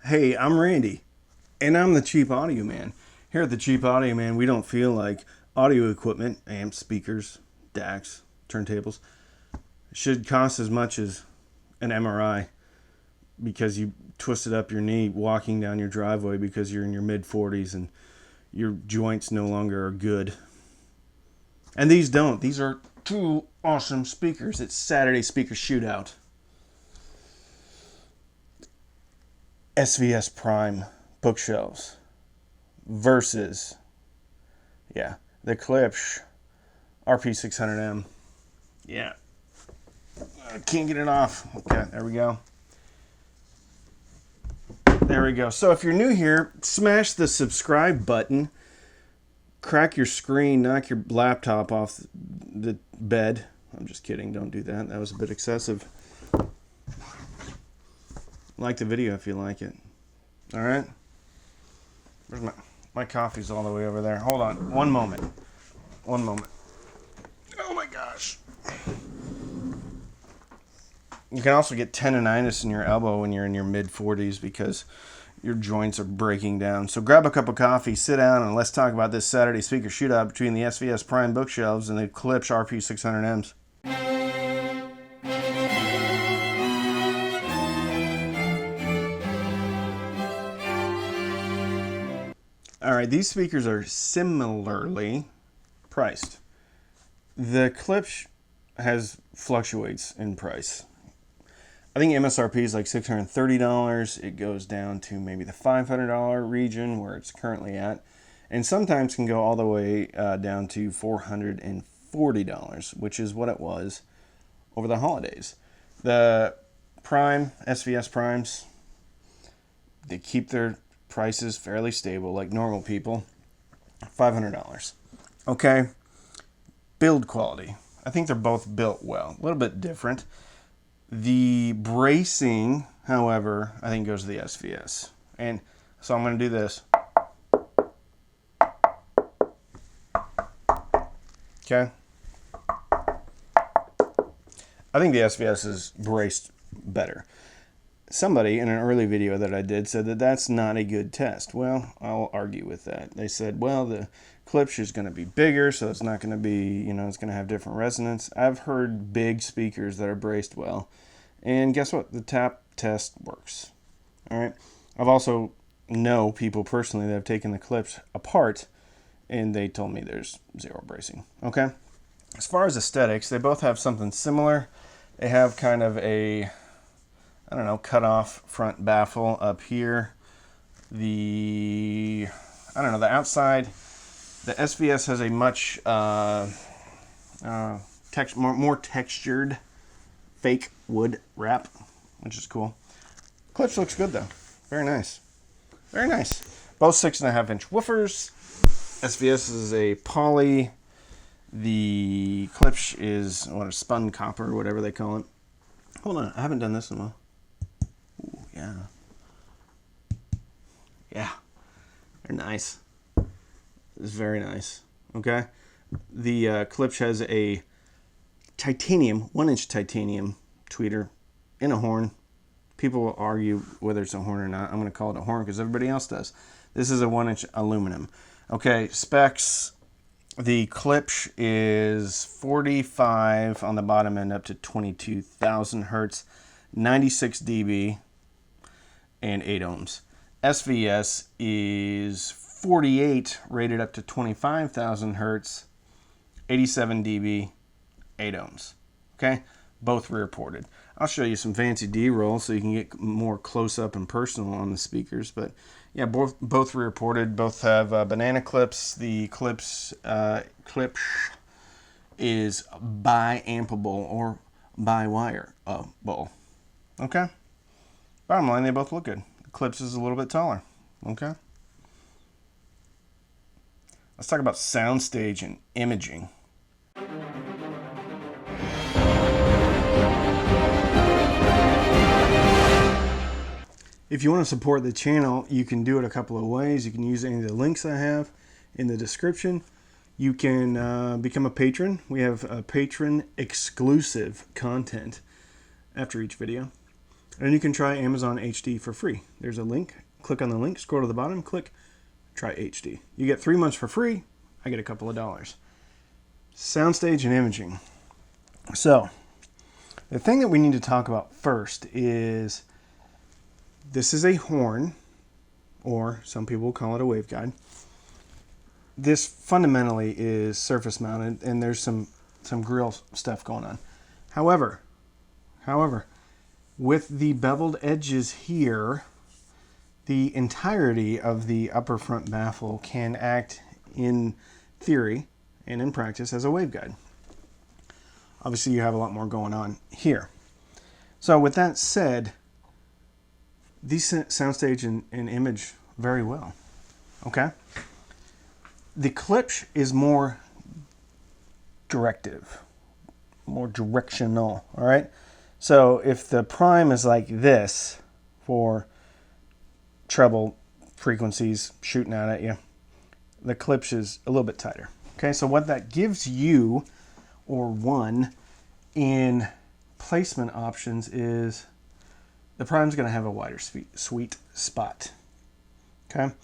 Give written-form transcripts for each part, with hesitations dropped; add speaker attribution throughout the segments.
Speaker 1: Hey, I'm Randy, and I'm the Cheap Audio Man. Here at the Cheap Audio Man, we don't feel like audio equipment, amps, speakers, DACs, turntables, should cost as much as an MRI because you twisted up your knee walking down your driveway because you're in your mid-40s and your joints no longer are good. And these don't. These are two awesome speakers. It's Saturday Speaker Shootout. SVS Prime bookshelves versus, the Klipsch RP600M. Yeah, I can't get it off. Okay, there we go. There we go. So if you're new here, smash the subscribe button, crack your screen, knock your laptop off the bed. I'm just kidding. Don't do that. That was a bit excessive. Like the video if you like it. All right. Where's my coffee's all the way over there. Hold on. One moment. One moment. Oh my gosh. You can also get tendonitis in your elbow when you're in your mid-40s because your joints are breaking down. So grab a cup of coffee, sit down, and let's talk about this Saturday speaker shootout between the SVS Prime bookshelves and the Klipsch RP600Ms. All right, these speakers are similarly priced. The Klipsch fluctuates in price. I think MSRP is like $630. It goes down to maybe the $500 region where it's currently at, and sometimes can go all the way down to $440, which is what it was over the holidays. The Prime, SVS Primes, they keep their prices fairly stable like normal people. $500. Okay, build quality. I think they're both built well, a little bit different. The bracing, however, I think goes to the SVS. And so I'm going to do this. Okay. I think the SVS is braced better. Somebody in an early video that I did said that that's not a good test. Well, I'll argue with that. They said, well, the Klipsch is going to be bigger, so it's not going to be, it's going to have different resonance. I've heard big speakers that are braced well, and guess what? The tap test works. All right. I've also know people personally that have taken the Klipsch apart, and they told me there's zero bracing. Okay. As far as aesthetics, they both have something similar. They have kind of a cut off front baffle up here. The outside, the SVS has a much more textured fake wood wrap, which is cool. Klipsch looks good though. Very nice. Very nice. Both 6.5-inch woofers. SVS is a poly. The Klipsch is a spun copper, or whatever they call it. Hold on, I haven't done this in a while. Ooh, yeah. Yeah. They're nice. It's very nice. Okay. The Klipsch has a titanium, 1-inch titanium tweeter in a horn. People will argue whether it's a horn or not. I'm going to call it a horn because everybody else does. This is a 1-inch aluminum. Okay, specs. The Klipsch is 45 on the bottom end up to 22,000 hertz, 96 dB, and 8 ohms. SVS is 48 rated up to 25,000 hertz, 87 dB, 8 ohms. Okay, both rear ported. I'll show you some fancy D-roll so you can get more close up and personal on the speakers. But yeah, both rear ported. Both have banana clips. The Klipsch is bi-ampable or bi-wireable. Okay. Bottom line, they both look good. The Klipsch is a little bit taller. Okay. Let's talk about Soundstage and Imaging. If you want to support the channel, you can do it a couple of ways. You can use any of the links I have in the description. You can become a patron. We have patron exclusive content after each video. And you can try Amazon HD for free. There's a link. Click on the link, scroll to the bottom, click try HD. You get 3 months for free. I get a couple of dollars. Soundstage and imaging. So, the thing that we need to talk about first is this is a horn, or some people call it a waveguide. This fundamentally is surface mounted, and there's some grill stuff going on. However, with the beveled edges here, the entirety of the upper front baffle can act in theory and in practice as a waveguide. Obviously, you have a lot more going on here. So with that said, these soundstage and image very well. Okay? The Klipsch is more directive, more directional, all right? So if the prime is like this for treble frequencies shooting out at you, the Klipsch is a little bit tighter. Okay, so what that gives you, or one, in placement options is the prime's going to have a wider sweet spot. Okay,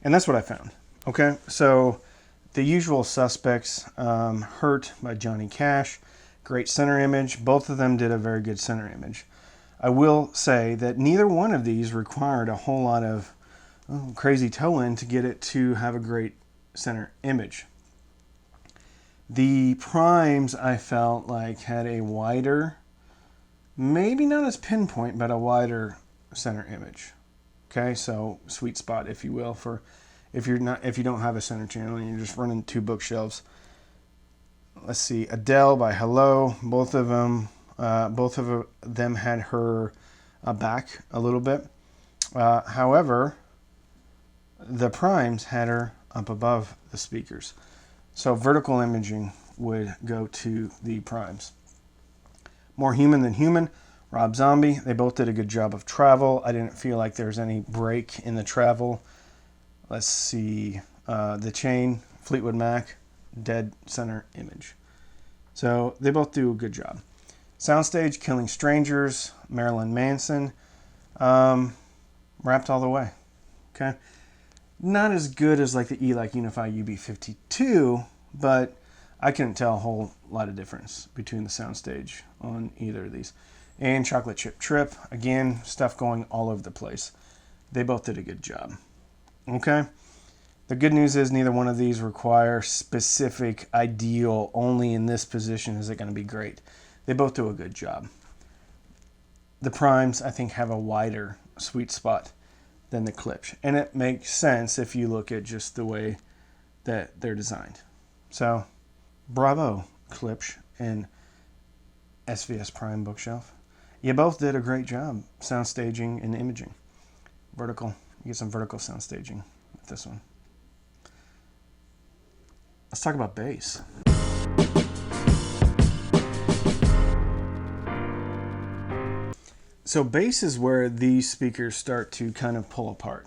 Speaker 1: and that's what I found. Okay, so the usual suspects, Hurt by Johnny Cash, great center image. Both of them did a very good center image. I will say that neither one of these required a whole lot of crazy toe-in to get it to have a great center image. The primes, I felt like, had a wider, maybe not as pinpoint, but a wider center image. Okay, so sweet spot, if you will, for if you don't have a center channel and you're just running 2 bookshelves. Let's see, Adele by Hello. Both of them had her back a little bit. However, the primes had her up above the speakers. So vertical imaging would go to the primes. More Human Than Human, Rob Zombie. They both did a good job of travel. I didn't feel like there's any break in the travel. Let's see, The Chain, Fleetwood Mac, dead center image. So they both do a good job. Soundstage, Killing Strangers, Marilyn Manson, wrapped all the way. Okay, not as good as like the E-Like Unify UB52, but I couldn't tell a whole lot of difference between the soundstage on either of these. And Chocolate Chip Trip, again, stuff going all over the place. They both did a good job. Okay, the good news is neither one of these require specific ideal, only in this position is it going to be great. They both do a good job. The primes, I think, have a wider sweet spot than the Klipsch. And it makes sense if you look at just the way that they're designed. So, bravo, Klipsch and SVS Prime Bookshelf. You both did a great job sound staging and imaging. Vertical. You get some vertical sound staging with this one. Let's talk about bass. So bass is where these speakers start to kind of pull apart.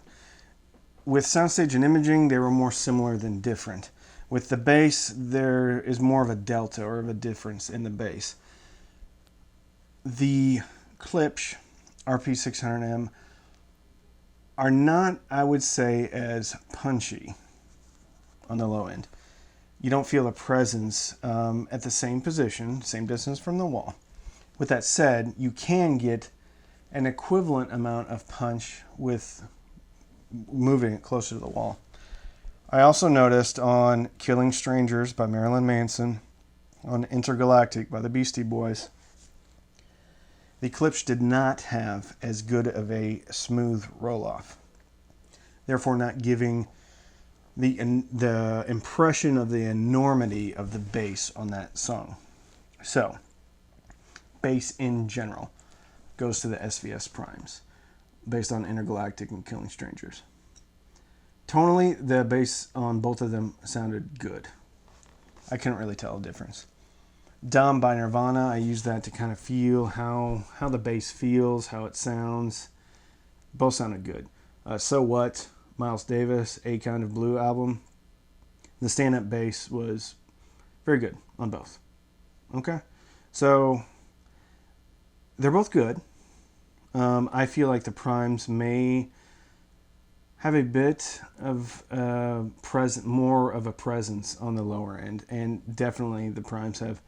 Speaker 1: With soundstage and imaging, they were more similar than different. With the bass, there is more of a delta or of a difference in the bass. The Klipsch RP600M are not, I would say, as punchy on the low end. You don't feel a presence at the same position, same distance from the wall. With that said, you can get an equivalent amount of punch with moving it closer to the wall. I also noticed on Killing Strangers by Marilyn Manson, on Intergalactic by the Beastie Boys, the Klipsch did not have as good of a smooth roll-off, therefore not giving the impression of the enormity of the bass on that song. So, bass in general goes to the SVS primes, based on Intergalactic and Killing Strangers. Tonally, the bass on both of them sounded good. I couldn't really tell a difference. Dumb by Nirvana, I used that to kind of feel how the bass feels, how it sounds. Both sounded good. So What, Miles Davis, A Kind of Blue album. The stand-up bass was very good on both. Okay? So, they're both good. I feel like the primes may have a bit of more of a presence on the lower end, and definitely the primes have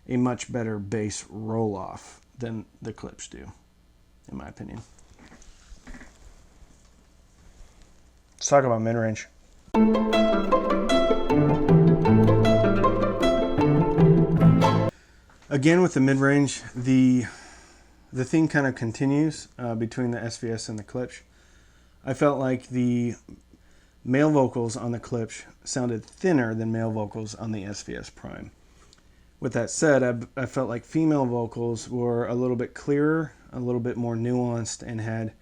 Speaker 1: a much better bass roll-off than the Klipsch do, in my opinion. Let's talk about mid-range. Again, with the mid-range, the theme kind of continues between the SVS and the Klipsch. I felt like the male vocals on the Klipsch sounded thinner than male vocals on the SVS Prime. With that said, I felt like female vocals were a little bit clearer, a little bit more nuanced, and had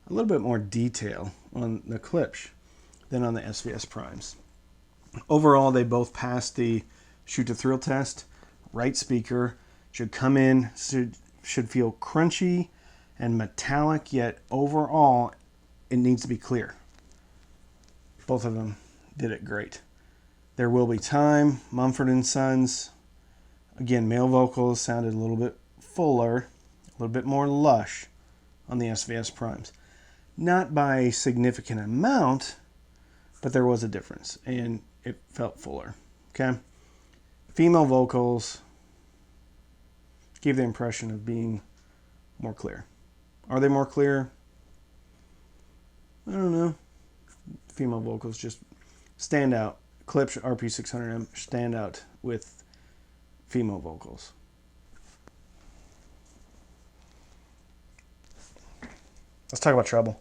Speaker 1: a little bit more detail on the Klipsch than on the SVS Primes. Overall, they both passed the shoot to thrill test. Right speaker should come in, should feel crunchy and metallic, yet overall it needs to be clear. Both of them did it great. There Will Be Time, Mumford & Sons. Again, male vocals sounded a little bit fuller, a little bit more lush on the SVS Primes. Not by a significant amount, but there was a difference, and it felt fuller. Okay? Female vocals gave the impression of being more clear. Are they more clear? I don't know. Female vocals just stand out. Klipsch RP600M stand out with female vocals. Let's talk about treble.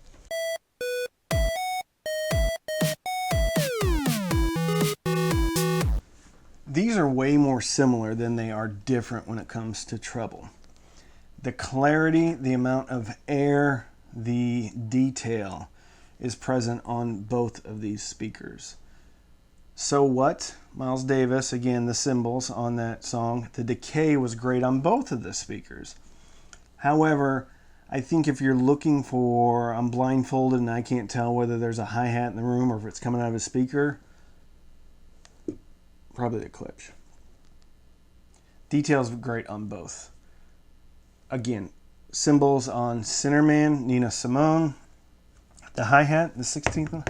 Speaker 1: These are way more similar than they are different when it comes to treble. The clarity, the amount of air, the detail is present on both of these speakers. So What? Miles Davis, again, the cymbals on that song. The decay was great on both of the speakers. However, I think if you're looking for, I'm blindfolded and I can't tell whether there's a hi-hat in the room or if it's coming out of a speaker, probably the Klipsch. Details were great on both. Again, cymbals on Sinnerman, Nina Simone. The hi-hat, the 16th one.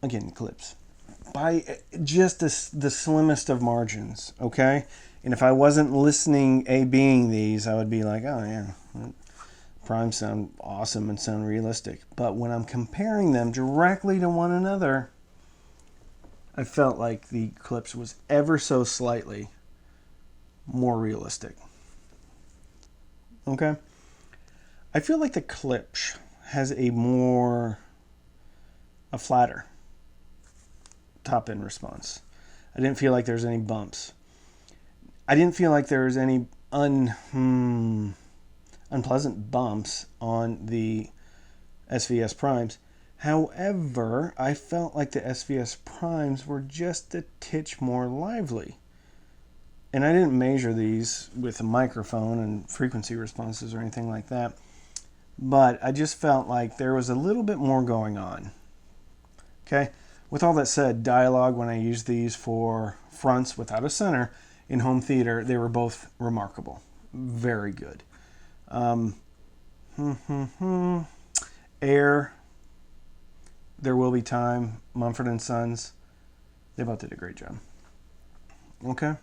Speaker 1: Again, Klipsch. By just the slimmest of margins, okay? And if I wasn't listening A-Bing these, I would be like, oh yeah, primes sound awesome and sound realistic. But when I'm comparing them directly to one another, I felt like the Klipsch was ever so slightly more realistic. Okay? I feel like the Klipsch has a flatter top end response. I didn't feel like there's any bumps. I didn't feel like there was any unpleasant bumps on the SVS Primes. However, I felt like the SVS Primes were just a titch more lively. And I didn't measure these with a microphone and frequency responses or anything like that. But I just felt like there was a little bit more going on. Okay? With all that said, dialogue, when I used these for fronts without a center in home theater, they were both remarkable. Very good. Air, There Will Be Time, Mumford & Sons, they both did a great job. Okay?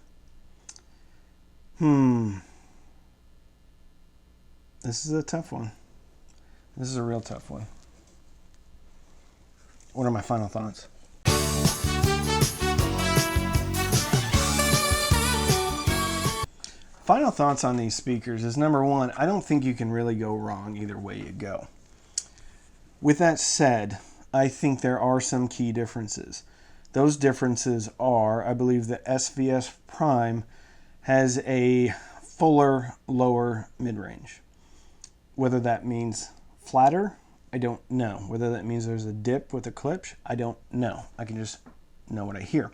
Speaker 1: This is a tough one. This is a real tough one. What are my final thoughts? Final thoughts on these speakers is, number one, I don't think you can really go wrong either way you go. With that said, I think there are some key differences. Those differences are, I believe the SVS Prime has a fuller, lower mid-range. Whether that means flatter, I don't know. Whether that means there's a dip with the Klipsch, I don't know. I can just know what I hear.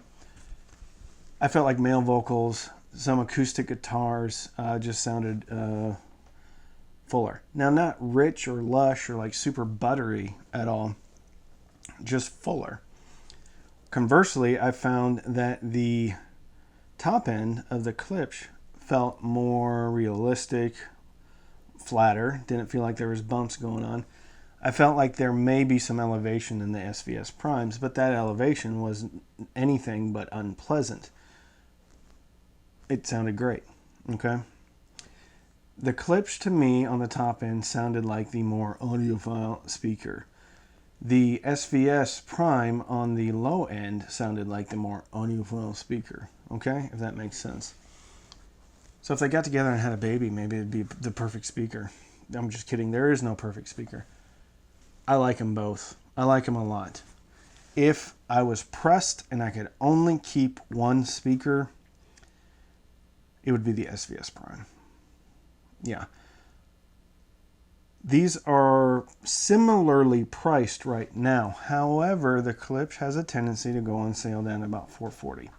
Speaker 1: I felt like male vocals, some acoustic guitars just sounded fuller. Now, not rich or lush or like super buttery at all, just fuller. Conversely, I found that the top end of the Klipsch felt more realistic, flatter. Didn't feel like there was bumps going on. I felt like there may be some elevation in the SVS primes, but that elevation was anything but unpleasant. It sounded great, okay? The Klipsch to me on the top end sounded like the more audiophile speaker. The SVS prime on the low end sounded like the more audiophile speaker, okay? If that makes sense. So if they got together and had a baby, maybe it'd be the perfect speaker. I'm just kidding. There is no perfect speaker. I like them both. I like them a lot. If I was pressed and I could only keep one speaker, it would be the SVS prime. Yeah. These are similarly priced right now. However, the Klipsch has a tendency to go on sale down to about $440.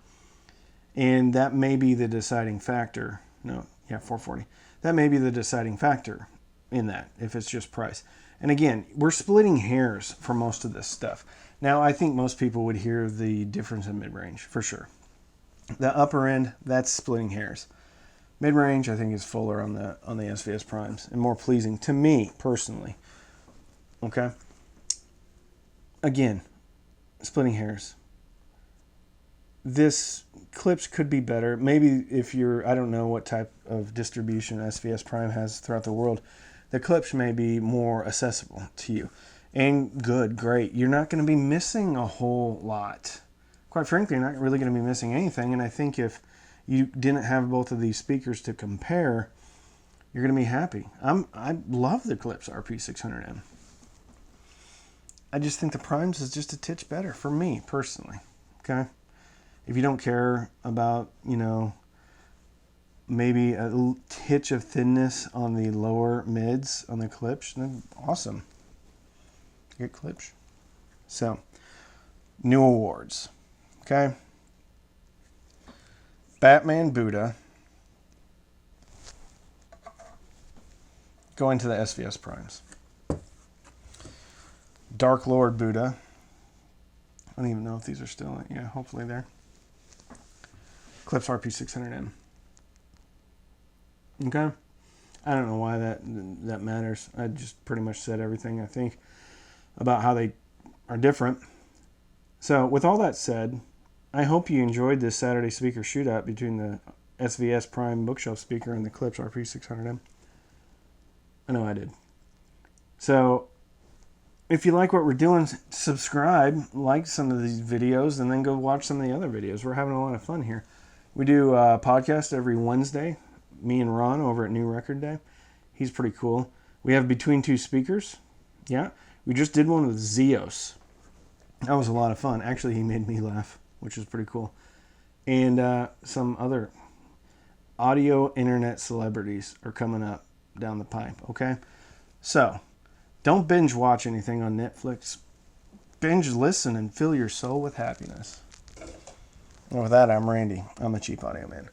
Speaker 1: And that may be the deciding factor. $440. That may be the deciding factor in that, if it's just price. And again, we're splitting hairs for most of this stuff. Now, I think most people would hear the difference in mid-range, for sure. The upper end, that's splitting hairs. Mid-range, I think, is fuller on the SVS primes and more pleasing to me personally. Okay. Again, splitting hairs. This Klipsch could be better. Maybe if I don't know what type of distribution SVS prime has throughout the world, the Klipsch may be more accessible to you. And great. You're not going to be missing a whole lot. Quite frankly, you're not really going to be missing anything. And I think if you didn't have both of these speakers to compare, you're going to be happy. I love the Klipsch RP600M. I just think the primes is just a titch better for me personally. Okay. If you don't care about, maybe a titch of thinness on the lower mids on the Klipsch, then awesome. Get Klipsch. So, new awards. Okay. Batman Buddha. Going to the SVS primes. Dark Lord Buddha. I don't even know if these are still, hopefully they're. Klipsch RP600M. Okay? I don't know why that matters. I just pretty much said everything I think about how they are different. So, with all that said, I hope you enjoyed this Saturday speaker shootout between the SVS Prime bookshelf speaker and the Klipsch RP600M. I know I did. So, if you like what we're doing, subscribe, like some of these videos, and then go watch some of the other videos. We're having a lot of fun here. We do a podcast every Wednesday. Me and Ron over at New Record Day. He's pretty cool. We have Between Two Speakers. Yeah. We just did one with Zeos. That was a lot of fun. Actually, he made me laugh, which is pretty cool. And some other audio internet celebrities are coming up down the pipe, okay? So, don't binge watch anything on Netflix. Binge listen and fill your soul with happiness. And with that, I'm Randy. I'm a Cheap Audio Man.